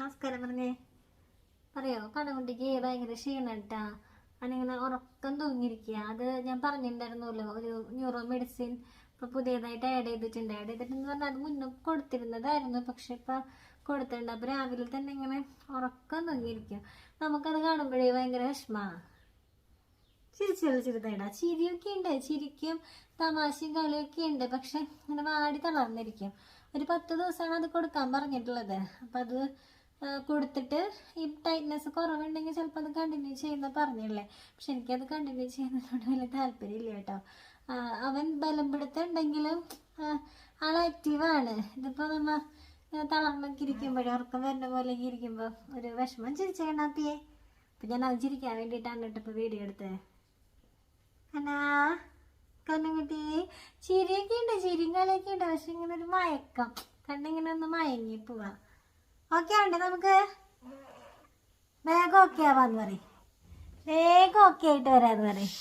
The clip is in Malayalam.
നമസ്കാരം പറഞ്ഞേ. പറയോ, കടകുട്ടിക്ക് ഭയങ്കര ക്ഷീണട്ടാ. അതിങ്ങനെ ഉറക്കം തൂങ്ങിയിരിക്കുക. അത് ഞാൻ പറഞ്ഞിട്ടുണ്ടായിരുന്നല്ലോ, ഒരു ന്യൂറോ മെഡിസിൻ ഇപ്പൊ പുതിയതായിട്ട് ആഡ് ചെയ്തിട്ടുണ്ടെന്ന് പറഞ്ഞാൽ അത് മുന്നേ കൊടുത്തിരുന്നതായിരുന്നു. പക്ഷെ ഇപ്പൊ കൊടുത്തിട്ടുണ്ട്. അപ്പൊ രാവിലെ തന്നെ ഇങ്ങനെ ഉറക്കം തൂങ്ങിയിരിക്കുക. നമുക്കത് കാണുമ്പോഴേ ഭയങ്കര വിഷമാണ്. ചിരിച്ചു കളിച്ചിരുന്നേടാ. ചിരിയൊക്കെ ഉണ്ട്, ചിരിക്കും തമാശയും കളിയൊക്കെ ഉണ്ട്. പക്ഷെ ഇങ്ങനെ വാടി തളർന്നിരിക്കും. ഒരു 10 ദിവസമാണ് അത് കൊടുക്കാൻ പറഞ്ഞിട്ടുള്ളത്. അപ്പം അത് കൊടുത്തിട്ട് ഈ ടൈറ്റ്നെസ് കുറവുണ്ടെങ്കിൽ ചിലപ്പോൾ അത് കണ്ടിന്യൂ ചെയ്യുന്ന പറഞ്ഞില്ലേ. പക്ഷെ എനിക്കത് കണ്ടിന്യൂ ചെയ്യുന്നതിനോട് വലിയ താല്പര്യമില്ല കേട്ടോ. അവൻ ബലപ്പെടുത്തുണ്ടെങ്കിലും ആൾ ആക്റ്റീവാണ്. ഇതിപ്പോൾ നമ്മൾ തളർന്നൊക്കെ ഇരിക്കുമ്പോഴേ ഉറക്കം വരുന്ന പോലെ ഇരിക്കുമ്പോൾ ഒരു വിഷമം ചിരിച്ചേണാപ്പിയെ. അപ്പം ഞാൻ അത് ചിരിക്കാൻ വേണ്ടിയിട്ടാണ് കേട്ടോ ഇപ്പോൾ വീഡിയോ എടുത്തത്. അനാ കണ്ണുകുട്ടി ചിരിയൊക്കെ ഉണ്ട്, ചിരിയും കളിയൊക്കെ ഉണ്ട്. പക്ഷെ ഇങ്ങനെ ഒരു മയക്കം കണ്ടിങ്ങനെ ഒന്ന് മയങ്ങി പോവാ. ഓക്കെ ഉണ്ട്, നമുക്ക് വേഗം ഓക്കെ ആവാന്ന് പറയും. വേഗം ഓക്കെ ആയിട്ട് വരാന്ന് പറയും.